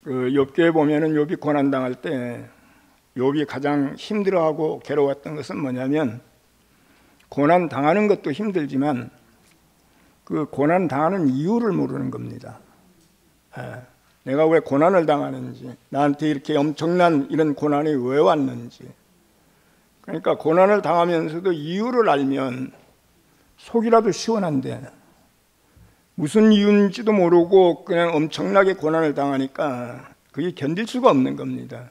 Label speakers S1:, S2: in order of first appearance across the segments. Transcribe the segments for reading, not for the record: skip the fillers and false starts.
S1: 그 욥기에 보면은 욥이 고난 당할 때 욥이 가장 힘들어하고 괴로웠던 것은 뭐냐면, 고난 당하는 것도 힘들지만 그 고난 당하는 이유를 모르는 겁니다. 내가 왜 고난을 당하는지, 나한테 이렇게 엄청난 이런 고난이 왜 왔는지. 그러니까 고난을 당하면서도 이유를 알면 속이라도 시원한데, 무슨 이유인지도 모르고 그냥 엄청나게 고난을 당하니까 그게 견딜 수가 없는 겁니다.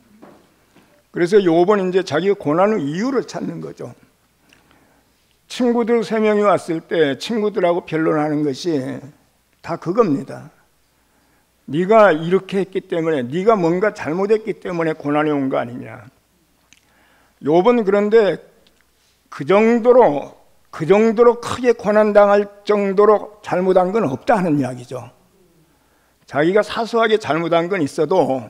S1: 그래서 욥은 이제 자기가 고난의 이유를 찾는 거죠. 친구들 3명이 왔을 때 친구들하고 변론하는 것이 다 그겁니다. 네가 이렇게 했기 때문에, 네가 뭔가 잘못했기 때문에 고난이 온 거 아니냐. 욥은 그런데 그 정도로 크게 고난당할 정도로 잘못한 건 없다 하는 이야기죠. 자기가 사소하게 잘못한 건 있어도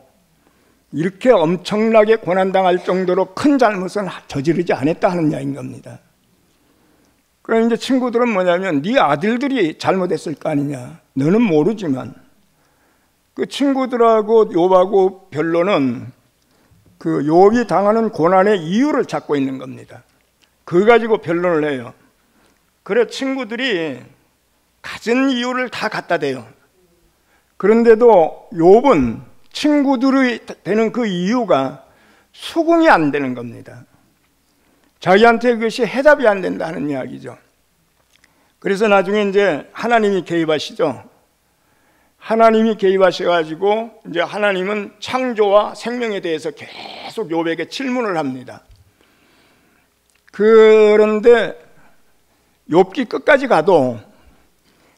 S1: 이렇게 엄청나게 고난당할 정도로 큰 잘못은 저지르지 않았다 하는 이야기인 겁니다. 그럼 이제 친구들은 뭐냐면, 네 아들들이 잘못했을 거 아니냐. 너는 모르지만. 그 친구들하고 욥하고 변론은 그 욥이 당하는 고난의 이유를 찾고 있는 겁니다. 그거 가지고 변론을 해요. 그래, 친구들이 가진 이유를 다 갖다 대요. 그런데도 욥은 친구들이 되는 그 이유가 수긍이 안 되는 겁니다. 자기한테 그것이 해답이 안 된다는 이야기죠. 그래서 나중에 이제 하나님이 개입하시죠. 하나님이 개입하셔가지고 이제 하나님은 창조와 생명에 대해서 계속 욥에게 질문을 합니다. 그런데 욥기 끝까지 가도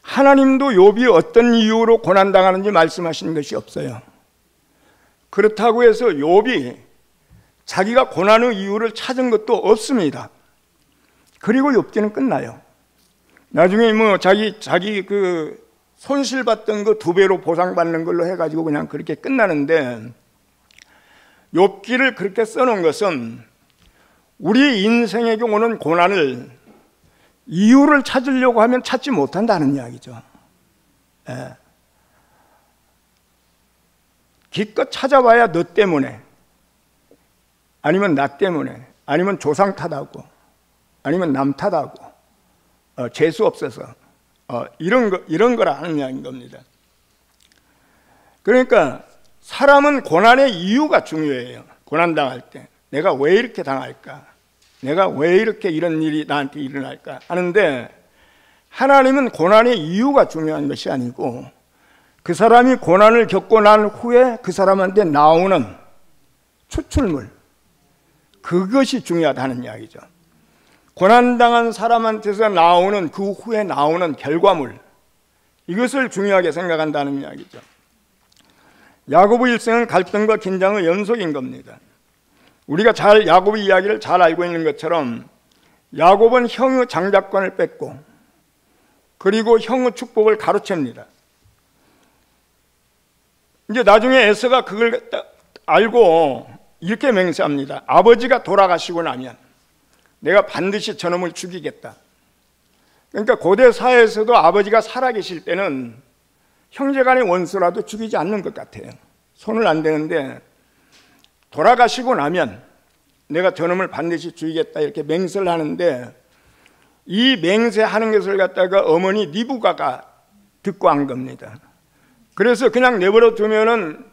S1: 하나님도 욥이 어떤 이유로 고난당하는지 말씀하시는 것이 없어요. 그렇다고 해서 욥이 자기가 고난의 이유를 찾은 것도 없습니다. 그리고 욥기는 끝나요. 나중에 뭐 자기 그 손실받던 거 2배로 보상받는 걸로 해가지고 그냥 그렇게 끝나는데, 욥기를 그렇게 써놓은 것은 우리 인생에게 오는 고난을 이유를 찾으려고 하면 찾지 못한다는 이야기죠. 기껏 찾아봐야 너 때문에, 아니면 나 때문에, 아니면 조상 탓하고, 아니면 남 탓하고, 재수 없어서, 이런 거라는 이야기인 겁니다. 그러니까 사람은 고난의 이유가 중요해요. 고난당할 때 내가 왜 이렇게 당할까, 내가 왜 이렇게 이런 일이 나한테 일어날까 하는데, 하나님은 고난의 이유가 중요한 것이 아니고 그 사람이 고난을 겪고 난 후에 그 사람한테 나오는 추출물, 그것이 중요하다는 이야기죠. 고난당한 사람한테서 나오는 그 후에 나오는 결과물, 이것을 중요하게 생각한다는 이야기죠. 야곱의 일생은 갈등과 긴장의 연속인 겁니다. 우리가 야곱의 이야기를 잘 알고 있는 것처럼 야곱은 형의 장자권을 뺏고, 그리고 형의 축복을 가로챕니다. 이제 나중에 에서가 그걸 알고 이렇게 맹세합니다. 아버지가 돌아가시고 나면 내가 반드시 저놈을 죽이겠다. 그러니까 고대 사회에서도 아버지가 살아계실 때는 형제간의 원수라도 죽이지 않는 것 같아요. 손을 안 대는데, 돌아가시고 나면 내가 저놈을 반드시 죽이겠다 이렇게 맹세를 하는데, 이 맹세하는 것을 갖다가 어머니 리브가가 듣고 한 겁니다. 그래서 그냥 내버려 두면은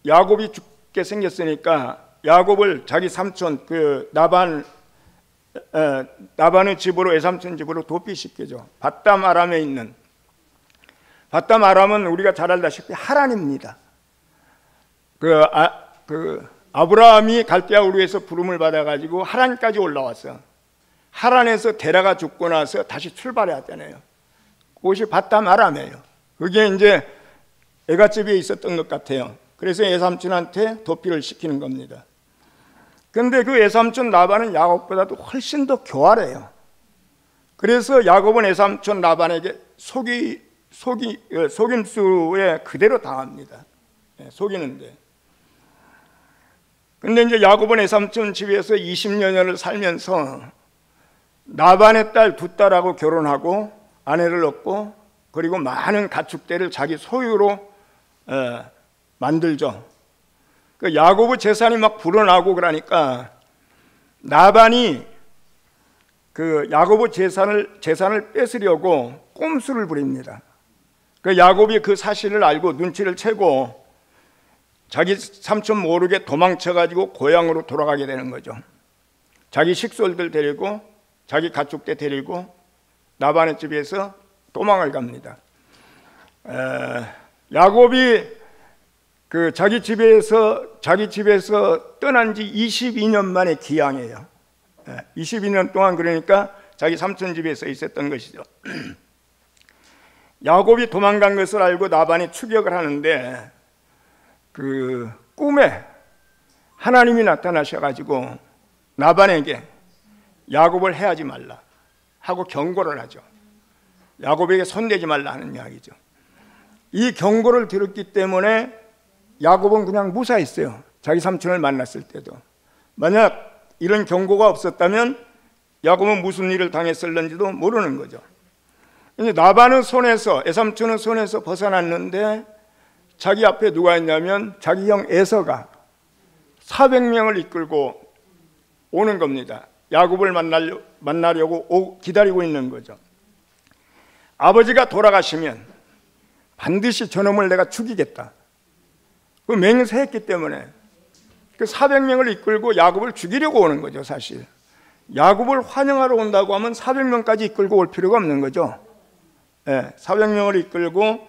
S1: 야곱이 죽게 생겼으니까 야곱을 자기 삼촌 그 나반의 집으로, 외삼촌 집으로 도피시키죠. 밧담 아람에 있는, 밧담 아람은 우리가 잘 알다시피 하란입니다. 아브라함이 갈대아 우르에서 부름을 받아가지고 하란까지 올라왔어. 하란에서 데라가 죽고 나서 다시 출발해왔잖아요. 그것이 밧담 아람이에요. 그게 이제 애갓집에 있었던 것 같아요. 그래서 외삼촌한테 도피를 시키는 겁니다. 그런데 그 외삼촌 라반은 야곱보다도 훨씬 더 교활해요. 그래서 야곱은 외삼촌 라반에게 속임수에 그대로 당합니다. 속이는데. 근데 이제 야곱은 외삼촌 집에서 20여년을 살면서 라반의 딸 2딸하고 결혼하고 아내를 얻고, 그리고 많은 가축대를 자기 소유로 만들죠. 그 야고보 재산이 막 불어나고 그러니까 나반이 그 야고보 재산을 뺏으려고 꼼수를 부립니다. 그 야곱이 그 사실을 알고 눈치를 채고 자기 삼촌 모르게 도망쳐가지고 고향으로 돌아가게 되는 거죠. 자기 식솔들 데리고 자기 가축대 데리고 나반의 집에서 도망을 갑니다. 야곱이 그 자기 집에서 떠난 지 22년 만에 귀향해요. 22년 동안 그러니까 자기 삼촌 집에서 있었던 것이죠. 야곱이 도망간 것을 알고 나반이 추격을 하는데 그 꿈에 하나님이 나타나셔가지고 나반에게 야곱을 해하지 말라 하고 경고를 하죠. 야곱에게 손대지 말라 하는 이야기죠. 이 경고를 들었기 때문에 야곱은 그냥 무사했어요. 자기 삼촌을 만났을 때도. 만약 이런 경고가 없었다면 야곱은 무슨 일을 당했을는지도 모르는 거죠. 이제 나반은 손에서, 애삼촌은 손에서 벗어났는데 자기 앞에 누가 있냐면 자기 형 에서가 400명을 이끌고 오는 겁니다. 야곱을 만나려고 기다리고 있는 거죠. 아버지가 돌아가시면 반드시 저놈을 내가 죽이겠다. 그 맹세했기 때문에 그 400명을 이끌고 야곱을 죽이려고 오는 거죠. 사실 야곱을 환영하러 온다고 하면 400명까지 이끌고 올 필요가 없는 거죠. 400명을 이끌고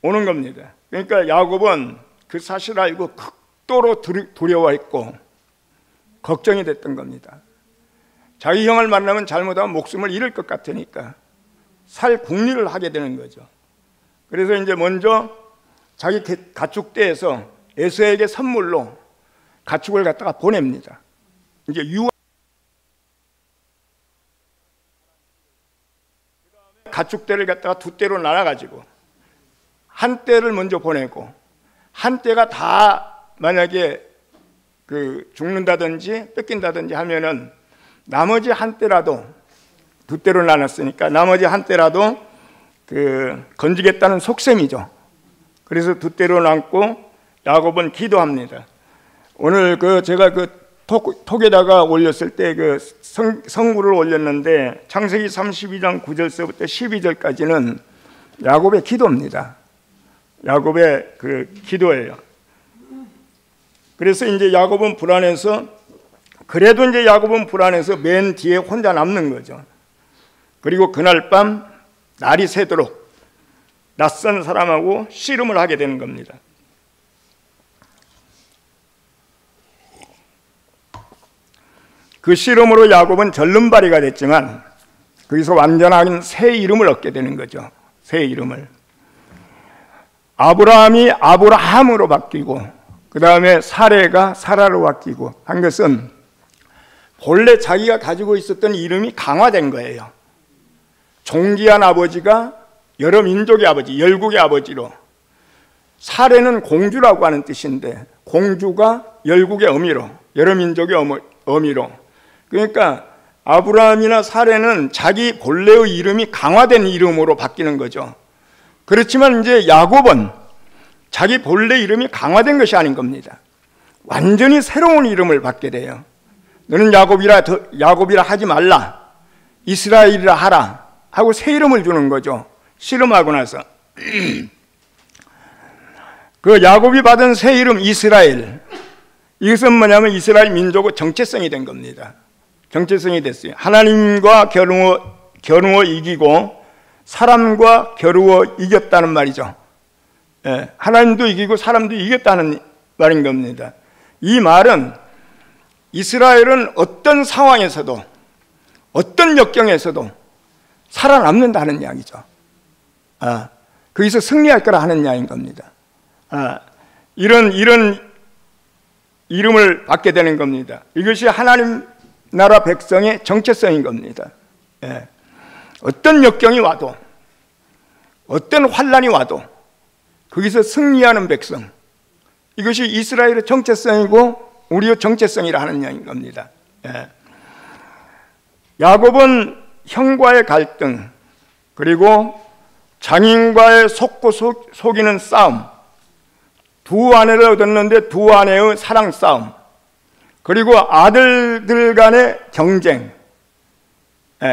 S1: 오는 겁니다. 그러니까 야곱은 그 사실을 알고 극도로 두려워했고 걱정이 됐던 겁니다. 자기 형을 만나면 잘못하면 목숨을 잃을 것 같으니까 살 궁리를 하게 되는 거죠. 그래서 이제 먼저 자기 가축대에서 에서에게 선물로 가축을 갖다가 보냅니다. 이제 가축대를 갖다가 두 떼로 나눠가지고 한 떼를 먼저 보내고 한 떼가 다 만약에 그 죽는다든지 뺏긴다든지 하면은 나머지 한 떼라도 두 떼로 나눴으니까 나머지 한 떼라도 그 건지겠다는 속셈이죠. 그래서 두 떼로 나누고 야곱은 기도합니다. 오늘 그 제가 그 톡에다가 올렸을 때 그 성구를 올렸는데 창세기 32장 9절서부터 12절까지는 야곱의 기도입니다. 야곱의 그 기도예요. 그래서 이제 야곱은 불안해서 그래도 이제 야곱은 불안해서 맨 뒤에 혼자 남는 거죠. 그리고 그날 밤 날이 새도록 낯선 사람하고 씨름을 하게 되는 겁니다. 그 씨름으로 야곱은 절름발이가 됐지만 거기서 완전한 새 이름을 얻게 되는 거죠. 새 이름을. 아브라함이 아브라함으로 바뀌고 그 다음에 사레가 사라로 바뀌고 한 것은 본래 자기가 가지고 있었던 이름이 강화된 거예요. 존귀한 아버지가 여러 민족의 아버지, 열국의 아버지로, 사레는 공주라고 하는 뜻인데 공주가 열국의 어미로, 여러 민족의 어미로, 그러니까 아브라함이나 사레는 자기 본래의 이름이 강화된 이름으로 바뀌는 거죠. 그렇지만 이제 야곱은 자기 본래 이름이 강화된 것이 아닌 겁니다. 완전히 새로운 이름을 받게 돼요. 너는 야곱이라 하지 말라, 이스라엘이라 하라 하고 새 이름을 주는 거죠. 씨름하고 나서 그 야곱이 받은 새 이름 이스라엘, 이것은 뭐냐면 이스라엘 민족의 정체성이 된 겁니다. 정체성이 됐어요. 하나님과 겨루어 이기고 사람과 겨루어 이겼다는 말이죠. 하나님도 이기고 사람도 이겼다는 말인 겁니다. 이 말은 이스라엘은 어떤 상황에서도 어떤 역경에서도 살아남는다는 이야기죠. 거기서 승리할 거라 하는 이야기인 겁니다. 이런 이름을 받게 되는 겁니다. 이것이 하나님 나라 백성의 정체성인 겁니다. 어떤 역경이 와도 어떤 환난이 와도 거기서 승리하는 백성, 이것이 이스라엘의 정체성이고 우리의 정체성이라 하는 이야기인 겁니다. 야곱은 형과의 갈등, 그리고 장인과의 속고 속이는 싸움, 두 아내를 얻었는데 두 아내의 사랑 싸움, 그리고 아들들 간의 경쟁,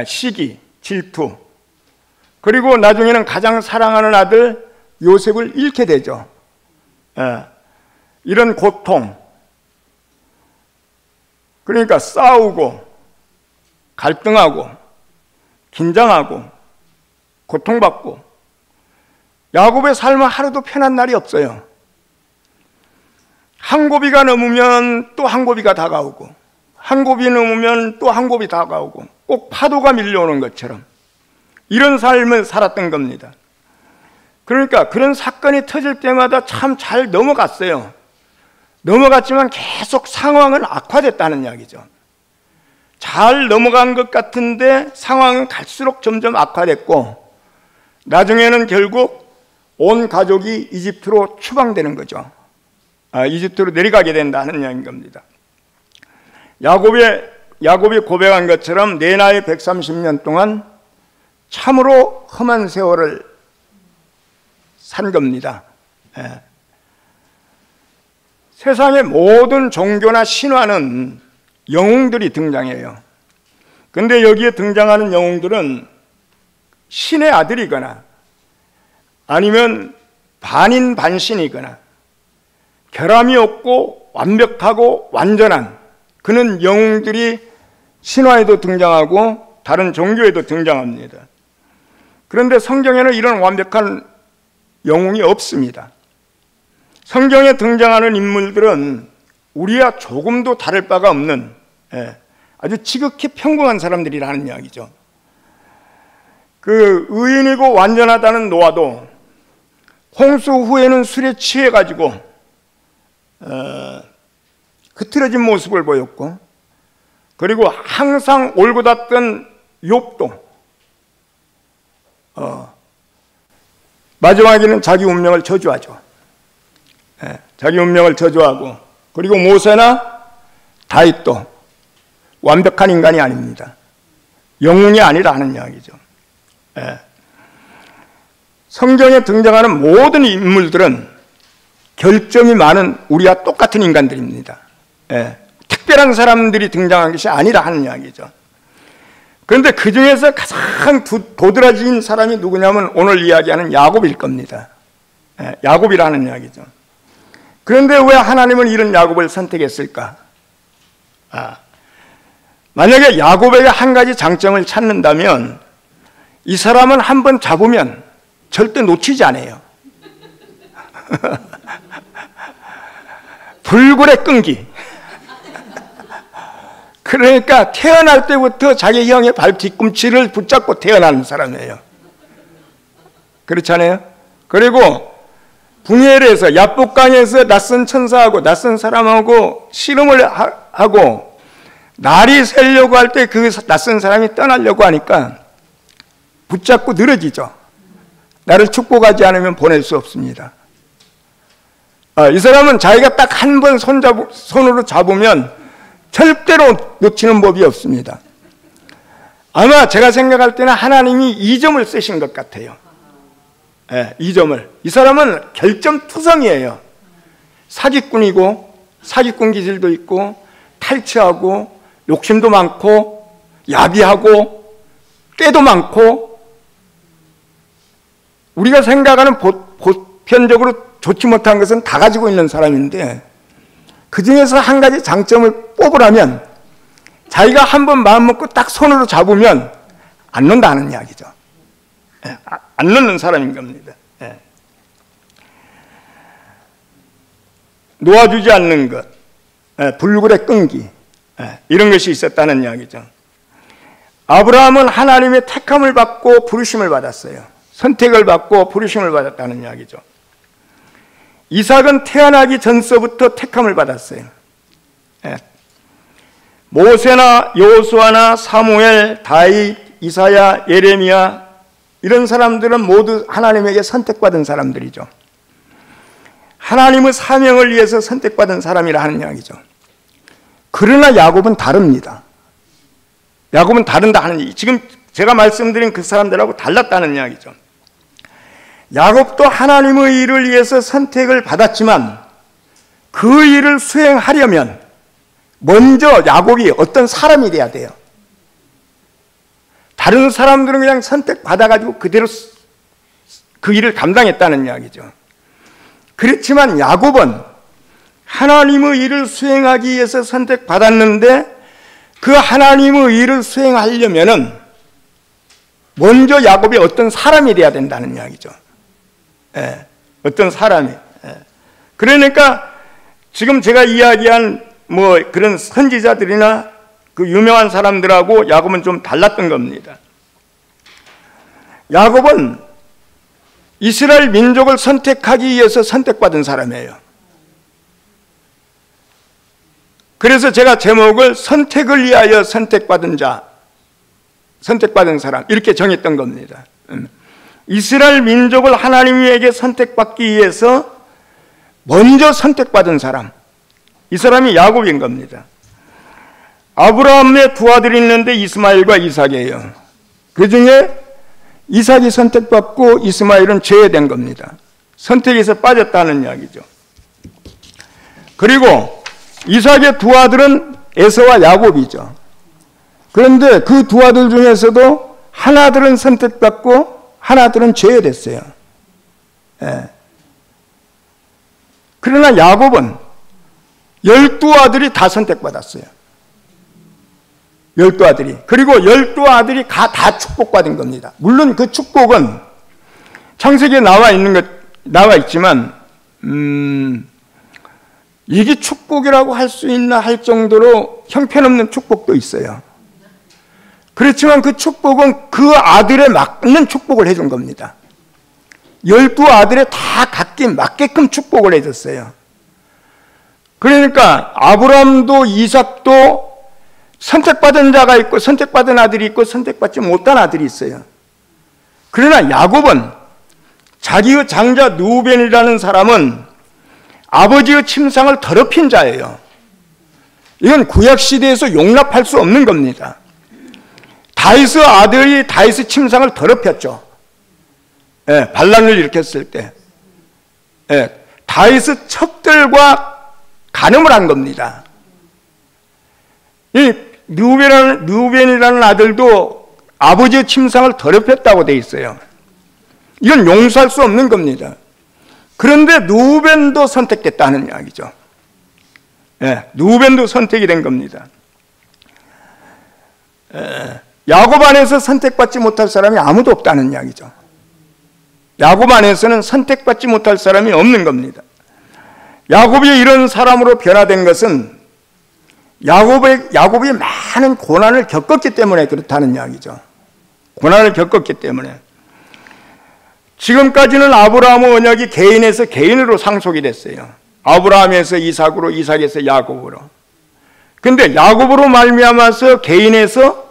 S1: 시기, 질투, 그리고 나중에는 가장 사랑하는 아들 요셉을 잃게 되죠. 이런 고통, 그러니까 싸우고 갈등하고 긴장하고 고통받고, 야곱의 삶은 하루도 편한 날이 없어요. 한 고비가 넘으면 또 한 고비가 다가오고, 한 고비 넘으면 또 한 고비 다가오고, 꼭 파도가 밀려오는 것처럼 이런 삶을 살았던 겁니다. 그러니까 그런 사건이 터질 때마다 참 잘 넘어갔어요. 넘어갔지만 계속 상황은 악화됐다는 이야기죠. 잘 넘어간 것 같은데 상황은 갈수록 점점 악화됐고, 나중에는 결국 온 가족이 이집트로 추방되는 거죠. 이집트로 내려가게 된다는 이야기인 겁니다. 야곱이 고백한 것처럼 내 나이 130년 동안 참으로 험한 세월을 산 겁니다. 세상의 모든 종교나 신화는 영웅들이 등장해요. 근데 여기에 등장하는 영웅들은 신의 아들이거나 아니면 반인반신이거나 결함이 없고 완벽하고 완전한 그런 영웅들이 신화에도 등장하고 다른 종교에도 등장합니다. 그런데 성경에는 이런 완벽한 영웅이 없습니다. 성경에 등장하는 인물들은 우리와 조금도 다를 바가 없는 아주 지극히 평범한 사람들이라는 이야기죠. 그 의인이고 완전하다는 노아도 홍수 후에는 술에 취해가지고 흐트러진 모습을 보였고, 그리고 항상 올고 닦던 욥도 마지막에는 자기 운명을 저주하죠. 자기 운명을 저주하고, 그리고 모세나 다윗도 완벽한 인간이 아닙니다. 영웅이 아니라는 이야기죠. 성경에 등장하는 모든 인물들은 결점이 많은 우리와 똑같은 인간들입니다. 특별한 사람들이 등장한 것이 아니라 하는 이야기죠. 그런데 그 중에서 가장 도드라진 사람이 누구냐면 오늘 이야기하는 야곱일 겁니다. 야곱이라는 이야기죠. 그런데 왜 하나님은 이런 야곱을 선택했을까? 만약에 야곱에게 한 가지 장점을 찾는다면 이 사람은 한번 잡으면 절대 놓치지 않아요. 불굴의 끈기. 그러니까 태어날 때부터 자기 형의 발 뒤꿈치를 붙잡고 태어나는 사람이에요. 그렇잖아요? 그리고 분이엘에서 야복강에서 낯선 천사하고 낯선 사람하고 씨름을 하고 날이 새려고 할 때 그 낯선 사람이 떠나려고 하니까 붙잡고 늘어지죠. 나를 축복하지 않으면 보낼 수 없습니다. 이 사람은 자기가 딱 한 번 손으로 잡으면 절대로 놓치는 법이 없습니다. 아마 제가 생각할 때는 하나님이 이 점을 쓰신 것 같아요. 이 점을. 이 사람은 결점투성이에요. 사기꾼이고 사기꾼 기질도 있고 탈취하고 욕심도 많고 야비하고 꾀도 많고, 우리가 생각하는 보편적으로 좋지 못한 것은 다 가지고 있는 사람인데, 그 중에서 한 가지 장점을 뽑으라면 자기가 한번 마음 먹고 딱 손으로 잡으면 안 놓는다는 이야기죠. 안 놓는 사람인 겁니다. 놓아주지 않는 것, 불굴의 끈기, 이런 것이 있었다는 이야기죠. 아브라함은 하나님의 택함을 받고 부르심을 받았어요. 선택을 받고 부르심을 받았다는 이야기죠. 이삭은 태어나기 전서부터 택함을 받았어요. 모세나 여호수아나 사무엘, 다윗, 이사야, 예레미야, 이런 사람들은 모두 하나님에게 선택받은 사람들이죠. 하나님의 사명을 위해서 선택받은 사람이라 하는 이야기죠. 그러나 야곱은 다릅니다. 야곱은 다른다 하는 얘기. 지금 제가 말씀드린 그 사람들하고 달랐다는 이야기죠. 야곱도 하나님의 일을 위해서 선택을 받았지만 그 일을 수행하려면 먼저 야곱이 어떤 사람이 돼야 돼요. 다른 사람들은 그냥 선택받아가지고 그대로 그 일을 감당했다는 이야기죠. 그렇지만 야곱은 하나님의 일을 수행하기 위해서 선택받았는데 그 하나님의 일을 수행하려면은 먼저 야곱이 어떤 사람이 돼야 된다는 이야기죠. 예, 어떤 사람이. 예. 그러니까 지금 제가 이야기한 뭐 그런 선지자들이나 그 유명한 사람들하고 야곱은 좀 달랐던 겁니다. 야곱은 이스라엘 민족을 선택하기 위해서 선택받은 사람이에요. 그래서 제가 제목을 선택을 위하여 선택받은 자, 선택받은 사람 이렇게 정했던 겁니다. 이스라엘 민족을 하나님에게 선택받기 위해서 먼저 선택받은 사람, 이 사람이 야곱인 겁니다. 아브라함의 두 아들이 있는데 이스마엘과 이삭이에요. 그 중에 이삭이 선택받고 이스마엘은 제외된 겁니다. 선택에서 빠졌다는 이야기죠. 그리고 이삭의 두 아들은 에서와 야곱이죠. 그런데 그 두 아들 중에서도 하나들은 선택받고 하나들은 제외됐어요. 예. 그러나 야곱은 12아들이 다 선택받았어요. 12아들이. 그리고 12아들이 다 축복받은 겁니다. 물론 그 축복은 창세기에 나와 있지만, 이게 축복이라고 할 수 있나 할 정도로 형편없는 축복도 있어요. 그렇지만 그 축복은 그 아들에 맞는 축복을 해준 겁니다. 12아들에 다 각기 맞게끔 축복을 해줬어요. 그러니까 아브라함도 이삭도 선택받은 자가 있고 선택받은 아들이 있고 선택받지 못한 아들이 있어요. 그러나 야곱은 자기의 장자 누벤이라는 사람은 아버지의 침상을 더럽힌 자예요. 이건 구약시대에서 용납할 수 없는 겁니다. 다윗의 아들이 다윗의 침상을 더럽혔죠. 예, 반란을 일으켰을 때. 예, 다윗의 척들과 간음을 한 겁니다. 이 누벤이라는 아들도 아버지의 침상을 더럽혔다고 돼 있어요. 이건 용서할 수 없는 겁니다. 그런데 누벤도 선택됐다는 이야기죠. 예, 누벤도 선택이 된 겁니다. 야곱 안에서 선택받지 못할 사람이 아무도 없다는 이야기죠. 야곱 안에서는 선택받지 못할 사람이 없는 겁니다. 야곱이 이런 사람으로 변화된 것은 야곱이 많은 고난을 겪었기 때문에 그렇다는 이야기죠. 고난을 겪었기 때문에. 지금까지는 아브라함의 언약이 개인에서 개인으로 상속이 됐어요. 아브라함에서 이삭으로, 이삭에서 야곱으로. 근데 야곱으로 말미암아서 개인에서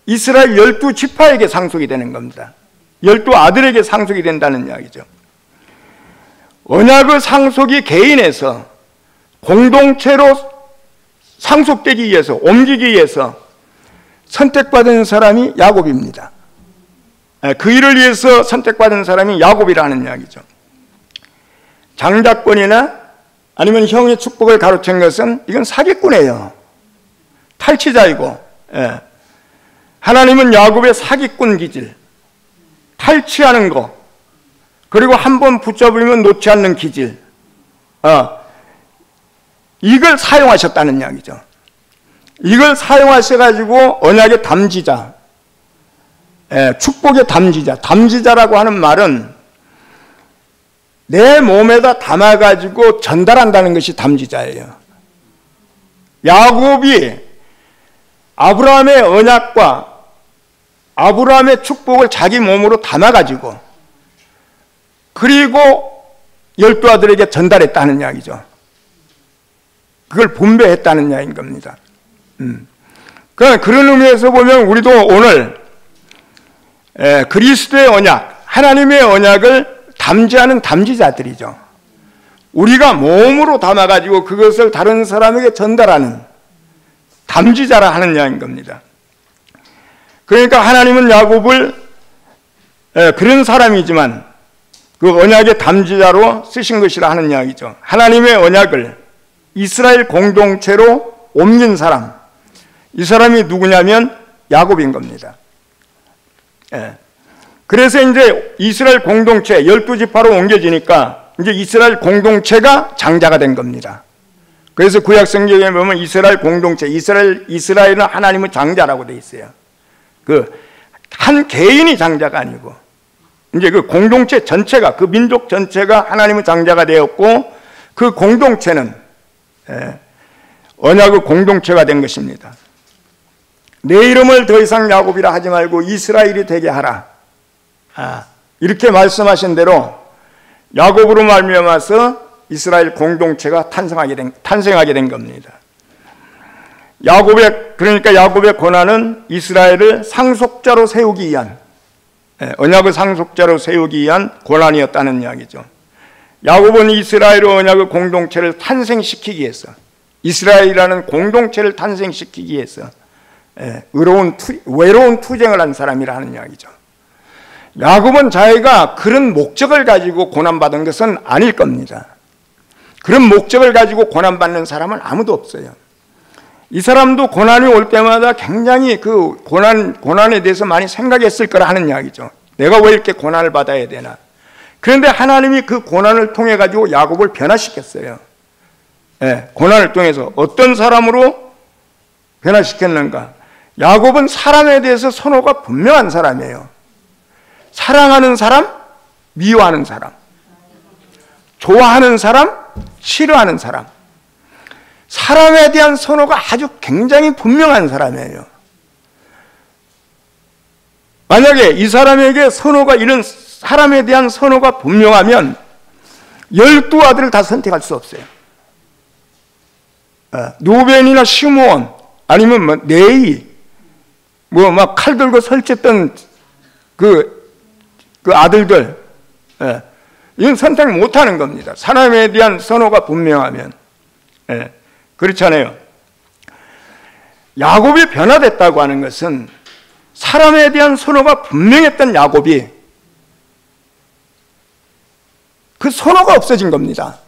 S1: 이스라엘 12지파에게 상속이 되는 겁니다. 12아들에게 상속이 된다는 이야기죠. 언약의 상속이 개인에서 공동체로 상속되기 위해서, 옮기기 위해서 선택받은 사람이 야곱입니다. 그 일을 위해서 선택받은 사람이 야곱이라는 이야기죠. 장자권이나 아니면 형의 축복을 가로챈 것은 이건 사기꾼이에요. 탈취자이고, 하나님은 야곱의 사기꾼 기질, 탈취하는 거, 그리고 한번 붙잡으면 놓지 않는 기질, 이걸 사용하셨다는 이야기죠. 이걸 사용하셔가지고 언약의 담지자, 축복의 담지자, 담지자라고 하는 말은 내 몸에다 담아가지고 전달한다는 것이 담지자예요. 야곱이 아브라함의 언약과 아브라함의 축복을 자기 몸으로 담아가지고 그리고 12아들에게 전달했다는 이야기죠. 그걸 분배했다는 이야기인 겁니다. 그런 의미에서 보면 우리도 오늘 그리스도의 언약, 하나님의 언약을 담지하는 담지자들이죠. 우리가 몸으로 담아가지고 그것을 다른 사람에게 전달하는 담지자라 하는 이야기인 겁니다. 그러니까 하나님은 야곱을 그런 사람이지만 그 언약의 담지자로 쓰신 것이라 하는 이야기죠. 하나님의 언약을 이스라엘 공동체로 옮긴 사람, 이 사람이 누구냐면 야곱인 겁니다. 예. 그래서 이제 이스라엘 공동체 12지파로 옮겨지니까 이제 이스라엘 공동체가 장자가 된 겁니다. 그래서 구약 성경에 보면 이스라엘 공동체, 이스라엘은 하나님의 장자라고 돼 있어요. 그 한 개인이 장자가 아니고 이제 그 공동체 전체가, 그 민족 전체가 하나님의 장자가 되었고, 그 공동체는 언약의 공동체가 된 것입니다. 내 이름을 더 이상 야곱이라 하지 말고 이스라엘이 되게 하라. 이렇게 말씀하신 대로 야곱으로 말미암아서 이스라엘 공동체가 탄생하게 된 겁니다. 그러니까 야곱의 고난은 이스라엘을 상속자로 세우기 위한, 언약의 상속자로 세우기 위한 고난이었다는 이야기죠. 야곱은 이스라엘의 언약의 공동체를 탄생시키기 위해서, 이스라엘이라는 공동체를 탄생시키기 위해서 외로운 투쟁을 한 사람이라 하는 이야기죠. 야곱은 자기가 그런 목적을 가지고 고난받은 것은 아닐 겁니다. 그런 목적을 가지고 고난받는 사람은 아무도 없어요. 이 사람도 고난이 올 때마다 굉장히 그 고난에 대해서 많이 생각했을 거라 하는 이야기죠. 내가 왜 이렇게 고난을 받아야 되나. 그런데 하나님이 그 고난을 통해 가지고 야곱을 변화시켰어요. 고난을 통해서 어떤 사람으로 변화시켰는가. 야곱은 사람에 대해서 선호가 분명한 사람이에요. 사랑하는 사람, 미워하는 사람, 좋아하는 사람, 싫어하는 사람, 사람에 대한 선호가 아주 굉장히 분명한 사람이에요. 만약에 이 사람에게 이런 사람에 대한 선호가 분명하면 12아들을 다 선택할 수 없어요. 루벤이나 시므온, 아니면 네이, 막 칼 들고 설쳤던 그 아들들, 이건 선택 못하는 겁니다. 사람에 대한 선호가 분명하면. 그렇잖아요. 야곱이 변화됐다고 하는 것은 사람에 대한 선호가 분명했던 야곱이 그 선호가 없어진 겁니다.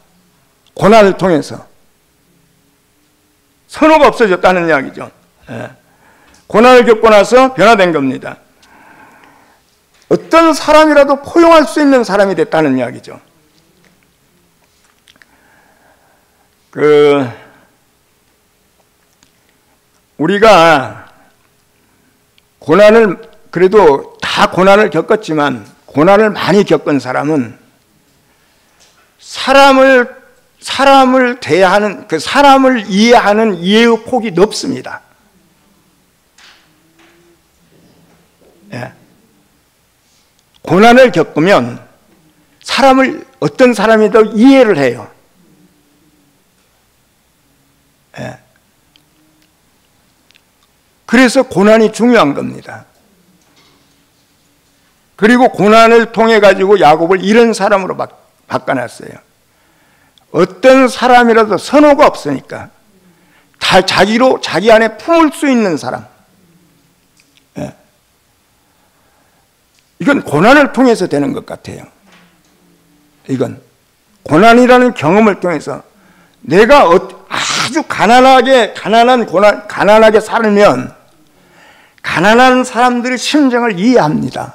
S1: 고난을 통해서 선호가 없어졌다는 이야기죠. 고난을 겪고 나서 변화된 겁니다. 어떤 사람이라도 포용할 수 있는 사람이 됐다는 이야기죠. 우리가 그래도 다 고난을 겪었지만, 고난을 많이 겪은 사람은 사람을 대하는, 사람을 이해하는 이해의 폭이 넓습니다. 고난을 겪으면 어떤 사람이든 이해를 해요. 그래서 고난이 중요한 겁니다. 그리고 고난을 통해 가지고 야곱을 이런 사람으로 바꿔놨어요. 어떤 사람이라도 선호가 없으니까 다 자기 안에 품을 수 있는 사람. 이건 고난을 통해서 되는 것 같아요. 이건 고난이라는 경험을 통해서 내가 아주 가난하게 살면 가난한 사람들의 심정을 이해합니다.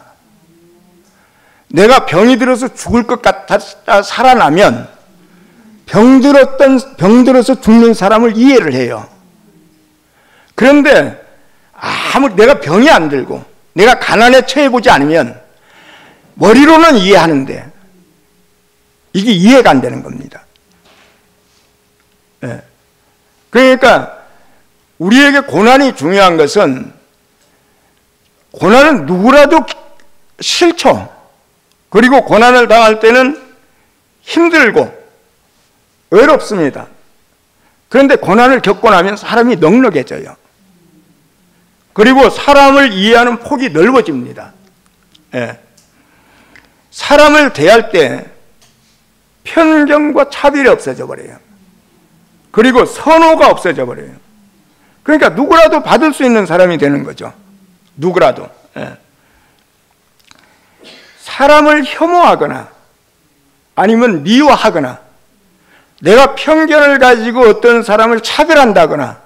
S1: 내가 병이 들어서 죽을 것 같아 살아나면 병들어서 죽는 사람을 이해를 해요. 그런데 내가 병이 안 들고 내가 가난에 처해보지 않으면 머리로는 이해하는데 이게 이해가 안 되는 겁니다. 그러니까 우리에게 고난이 중요한 것은, 고난은 누구라도 싫죠. 그리고 고난을 당할 때는 힘들고 외롭습니다. 그런데 고난을 겪고 나면 사람이 넉넉해져요. 그리고 사람을 이해하는 폭이 넓어집니다. 사람을 대할 때 편견과 차별이 없어져 버려요. 그리고 선호가 없어져 버려요. 그러니까 누구라도 받을 수 있는 사람이 되는 거죠. 누구라도. 사람을 혐오하거나 아니면 미워하거나 내가 편견을 가지고 어떤 사람을 차별한다거나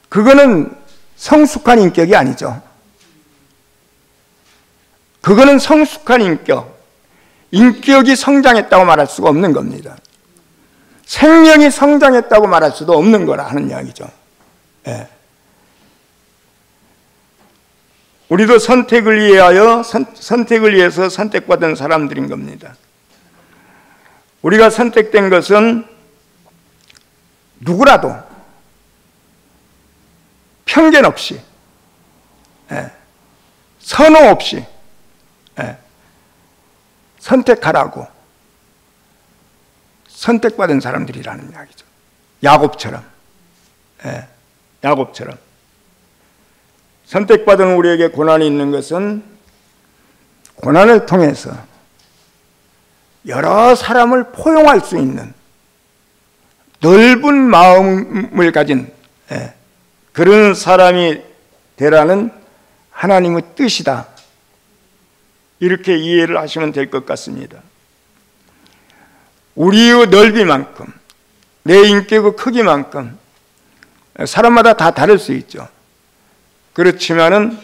S1: 그거는 성숙한 인격이 아니죠. 그거는 성숙한 인격이 성장했다고 말할 수가 없는 겁니다. 생명이 성장했다고 말할 수도 없는 거라 하는 이야기죠. 예. 우리도 선택을 위해서 선택받은 사람들인 겁니다. 우리가 선택된 것은 누구라도 편견 없이, 선호 없이 선택하라고 선택받은 사람들이라는 이야기죠. 야곱처럼. 야곱처럼. 선택받은 우리에게 고난이 있는 것은 고난을 통해서 여러 사람을 포용할 수 있는 넓은 마음을 가진 그런 사람이 되라는 하나님의 뜻이다. 이렇게 이해를 하시면 될 것 같습니다. 우리의 넓이만큼, 내 인격의 크기만큼 사람마다 다 다를 수 있죠. 그렇지만은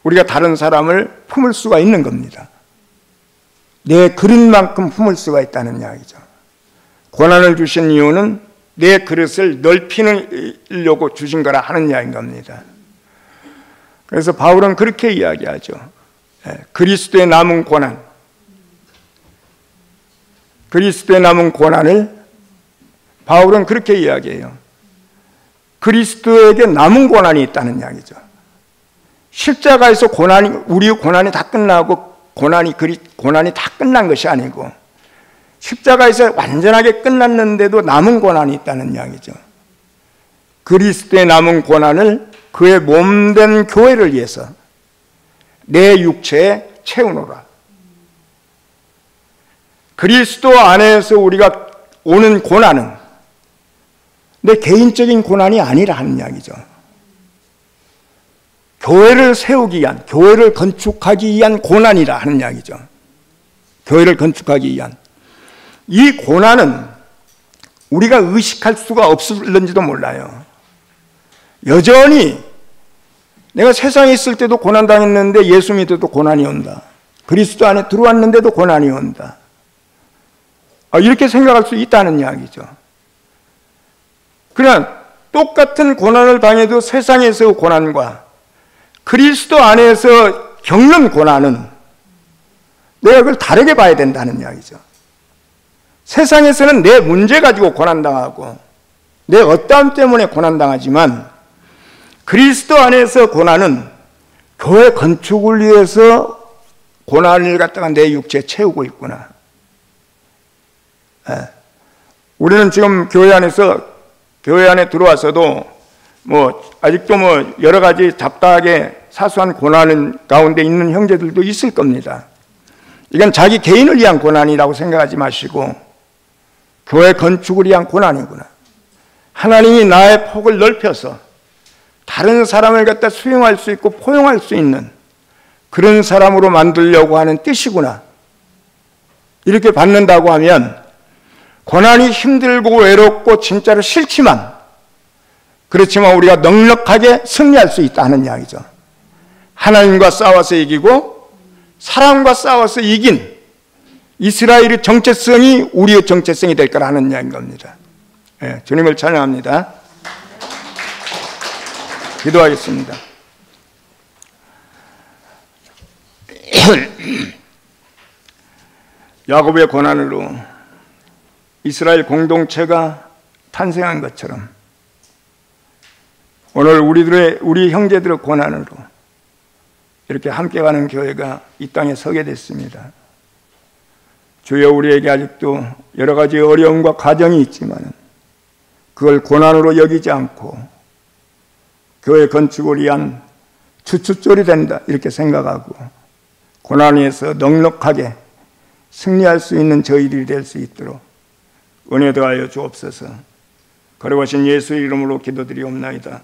S1: 우리가 다른 사람을 품을 수가 있는 겁니다. 내 그릇만큼 품을 수가 있다는 이야기죠. 고난을 주신 이유는 내 그릇을 넓히려고 주신 거라 하는 이야기인 겁니다. 그래서 바울은 그렇게 이야기하죠. 그리스도의 남은 고난, 그리스도의 남은 고난을 바울은 그렇게 이야기해요. 그리스도에게 남은 고난이 있다는 이야기죠. 십자가에서 우리의 고난이 다 끝나고 고난이 다 끝난 것이 아니고 십자가에서 완전하게 끝났는데도 남은 고난이 있다는 이야기죠. 그리스도의 남은 고난을 그의 몸된 교회를 위해서 내 육체에 채우노라. 그리스도 안에서 우리가 오는 고난은 내 개인적인 고난이 아니라 하는 이야기죠. 교회를 세우기 위한, 교회를 건축하기 위한 고난이라 하는 이야기죠. 교회를 건축하기 위한. 이 고난은 우리가 의식할 수가 없을는지도 몰라요. 여전히 내가 세상에 있을 때도 고난당했는데 예수 믿어도 고난이 온다. 그리스도 안에 들어왔는데도 고난이 온다. 이렇게 생각할 수 있다는 이야기죠. 그러나 똑같은 고난을 당해도 세상에서의 고난과 그리스도 안에서 겪는 고난은 내가 그걸 다르게 봐야 된다는 이야기죠. 세상에서는 내 문제 가지고 고난당하고 내 어떠함 때문에 고난당하지만 그리스도 안에서 고난은 교회 건축을 위해서 고난을 갖다가 내 육체에 채우고 있구나. 우리는 지금 교회 안에 들어와서도 아직도 여러 가지 잡다하게 사소한 고난 가운데 있는 형제들도 있을 겁니다. 이건 자기 개인을 위한 고난이라고 생각하지 마시고 교회 건축을 위한 고난이구나. 하나님이 나의 폭을 넓혀서 다른 사람을 갖다 수용할 수 있고 포용할 수 있는 그런 사람으로 만들려고 하는 뜻이구나. 이렇게 받는다고 하면 고난이 힘들고 외롭고 진짜로 싫지만 그렇지만 우리가 넉넉하게 승리할 수 있다는 이야기죠. 하나님과 싸워서 이기고 사람과 싸워서 이긴 이스라엘의 정체성이 우리의 정체성이 될 거라는 이야기인 겁니다. 주님을 찬양합니다. 기도하겠습니다. 야곱의 고난으로 이스라엘 공동체가 탄생한 것처럼 오늘 우리 형제들의 고난으로 이렇게 함께 가는 교회가 이 땅에 서게 됐습니다. 주여, 우리에게 아직도 여러 가지 어려움과 과정이 있지만 그걸 고난으로 여기지 않고 교회 건축을 위한 주춧돌이 된다 이렇게 생각하고 고난에서 넉넉하게 승리할 수 있는 저희들이 될 수 있도록 은혜 더하여 주옵소서. 거룩하신 예수의 이름으로 기도드리옵나이다.